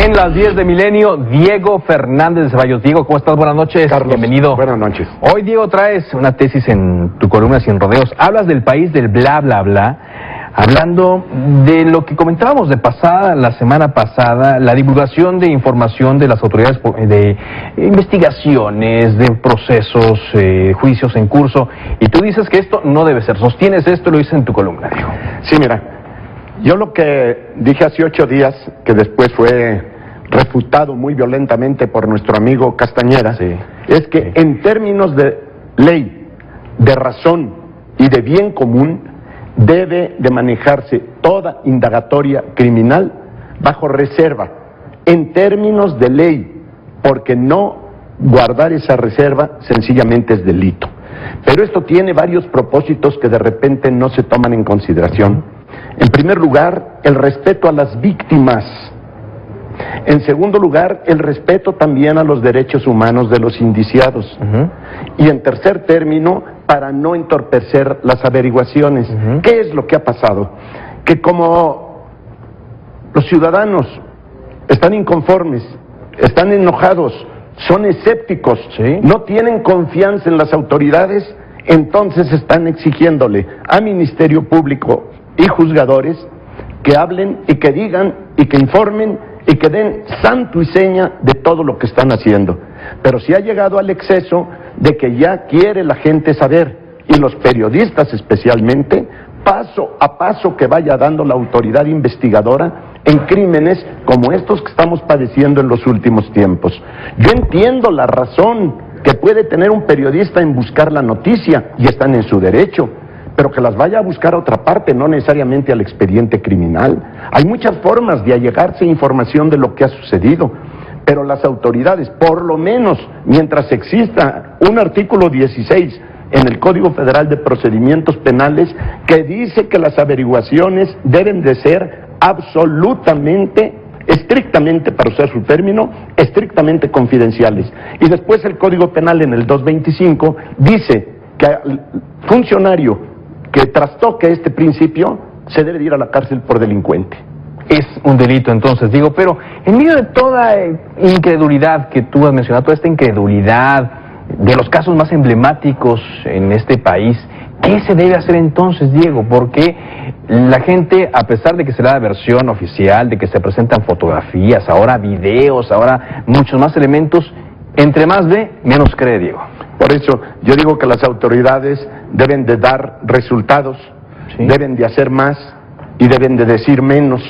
En las 10 de Milenio, Diego Fernández de Ceballos. Diego, ¿cómo estás? Buenas noches. Carlos, bienvenido. Buenas noches. Hoy, Diego, traes una tesis en tu columna Sin Rodeos. Hablas del país del bla, bla, bla, hablando de lo que comentábamos de pasada, la semana pasada, la divulgación de información de las autoridades de investigaciones, de procesos, juicios en curso. Y tú dices que esto no debe ser. Sostienes esto, lo dices en tu columna, Diego. Sí, mira. Yo lo que dije hace 8 días, que después fue refutado muy violentamente por nuestro amigo Castañeda, es que en términos de ley, de razón y de bien común, debe de manejarse toda indagatoria criminal bajo reserva, en términos de ley, porque no guardar esa reserva sencillamente es delito. Pero esto tiene varios propósitos que de repente no se toman en consideración. En primer lugar, el respeto a las víctimas. En segundo lugar, el respeto también a los derechos humanos de los indiciados. Y en tercer término, para no entorpecer las averiguaciones. ¿Qué es lo que ha pasado? Que como los ciudadanos están inconformes, están enojados, son escépticos, no tienen confianza en las autoridades, entonces están exigiéndole a Ministerio Público y juzgadores que hablen y que digan y que informen y que den santo y seña de todo lo que están haciendo. Pero si ha llegado al exceso de que ya quiere la gente saber, y los periodistas especialmente, paso a paso que vaya dando la autoridad investigadora en crímenes como estos que estamos padeciendo en los últimos tiempos. Yo entiendo la razón que puede tener un periodista en buscar la noticia, y están en su derecho, pero que las vaya a buscar a otra parte, no necesariamente al expediente criminal. Hay muchas formas de allegarse información de lo que ha sucedido, pero las autoridades, por lo menos mientras exista un artículo 16 en el Código Federal de Procedimientos Penales que dice que las averiguaciones deben de ser absolutamente, estrictamente, para usar su término, estrictamente confidenciales. Y después el Código Penal en el 225 dice que el funcionario que trastoque este principio se debe ir a la cárcel por delincuente. Es un delito entonces, digo, pero en medio de toda incredulidad que tú has mencionado, toda esta incredulidad de los casos más emblemáticos en este país, ¿qué se debe hacer entonces, Diego? Porque la gente, a pesar de que se da la versión oficial, de que se presentan fotografías, ahora videos, ahora muchos más elementos, entre más ve, menos cree, Diego. Por eso yo digo que las autoridades deben de dar resultados, deben de hacer más y deben de decir menos.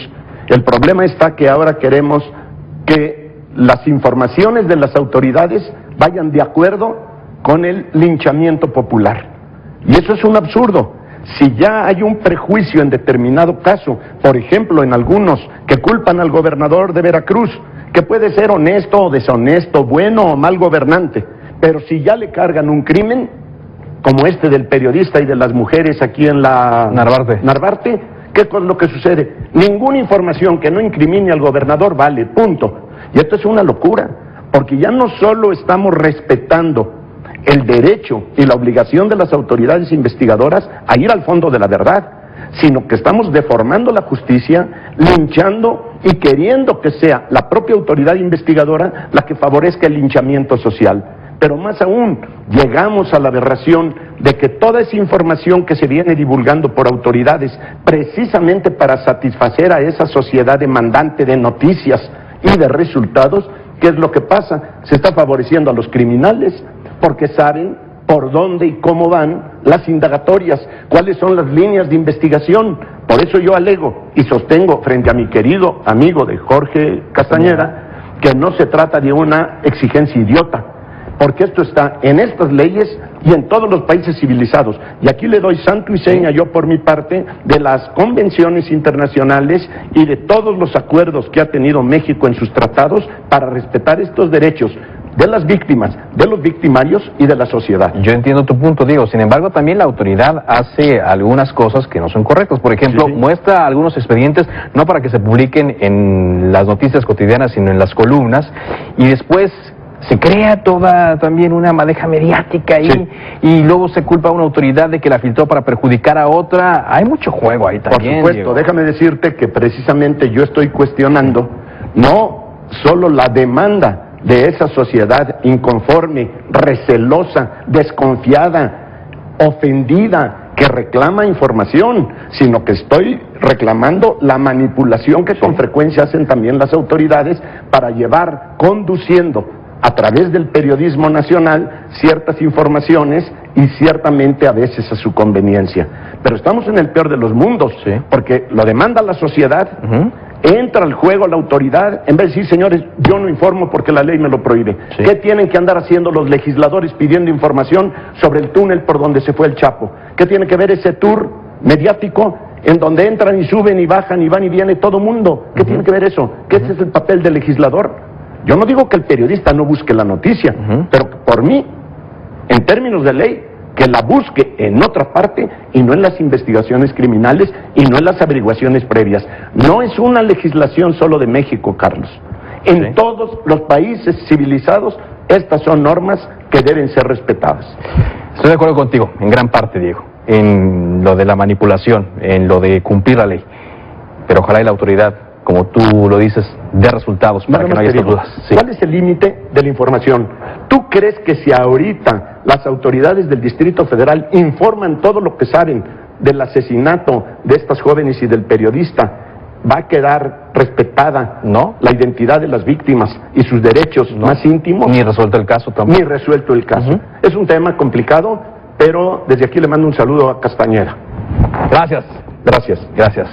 El problema está que ahora queremos que las informaciones de las autoridades vayan de acuerdo con el linchamiento popular. Y eso es un absurdo. Si ya hay un prejuicio en determinado caso, por ejemplo en algunos que culpan al gobernador de Veracruz, que puede ser honesto o deshonesto, bueno o mal gobernante, pero si ya le cargan un crimen, como este del periodista y de las mujeres aquí en la Narvarte, ¿qué es lo que sucede? Ninguna información que no incrimine al gobernador vale, punto. Y esto es una locura, porque ya no solo estamos respetando el derecho y la obligación de las autoridades investigadoras a ir al fondo de la verdad, sino que estamos deformando la justicia, linchando y queriendo que sea la propia autoridad investigadora la que favorezca el linchamiento social. Pero más aún, llegamos a la aberración de que toda esa información que se viene divulgando por autoridades, precisamente para satisfacer a esa sociedad demandante de noticias y de resultados, ¿qué es lo que pasa? Se está favoreciendo a los criminales, porque saben por dónde y cómo van las indagatorias, cuáles son las líneas de investigación. Por eso yo alego y sostengo frente a mi querido amigo de Jorge Castañeda que no se trata de una exigencia idiota, porque esto está en estas leyes y en todos los países civilizados. Y aquí le doy santo y seña yo por mi parte de las convenciones internacionales y de todos los acuerdos que ha tenido México en sus tratados para respetar estos derechos de las víctimas, de los victimarios y de la sociedad. Yo entiendo tu punto, Diego. Sin embargo, también la autoridad hace algunas cosas que no son correctas. Por ejemplo, muestra algunos expedientes, no para que se publiquen en las noticias cotidianas, sino en las columnas, y después se crea toda también una madeja mediática ahí, y luego se culpa a una autoridad de que la filtró para perjudicar a otra. Hay mucho juego ahí también. Por supuesto, Diego. Déjame decirte que precisamente yo estoy cuestionando, no solo la demanda de esa sociedad inconforme, recelosa, desconfiada, ofendida, que reclama información, sino que estoy reclamando la manipulación que con frecuencia hacen también las autoridades para llevar, conduciendo a través del periodismo nacional ciertas informaciones y ciertamente a veces a su conveniencia. Pero estamos en el peor de los mundos, porque lo demanda la sociedad, entra al juego la autoridad, en vez de decir, señores, yo no informo porque la ley me lo prohíbe. ¿Qué tienen que andar haciendo los legisladores pidiendo información sobre el túnel por donde se fue el Chapo? ¿Qué tiene que ver ese tour mediático en donde entran y suben y bajan y van y viene todo mundo? ¿Qué tiene que ver eso? ¿Qué ese es el papel del legislador? Yo no digo que el periodista no busque la noticia, pero por mí, en términos de ley, que la busque en otra parte y no en las investigaciones criminales y no en las averiguaciones previas. No es una legislación solo de México, Carlos. En todos los países civilizados, estas son normas que deben ser respetadas. Estoy de acuerdo contigo, en gran parte, Diego, en lo de la manipulación, en lo de cumplir la ley. Pero ojalá y la autoridad, como tú lo dices, dé resultados para que no haya estas dudas. ¿Cuál es el límite de la información? ¿Tú crees que si ahorita las autoridades del Distrito Federal informan todo lo que saben del asesinato de estas jóvenes y del periodista, va a quedar respetada la identidad de las víctimas y sus derechos más íntimos? Ni resuelto el caso tampoco. Ni resuelto el caso. Es un tema complicado, pero desde aquí le mando un saludo a Castañeda. Gracias. Gracias.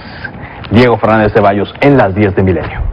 Diego Fernández Ceballos en las 10 de Milenio.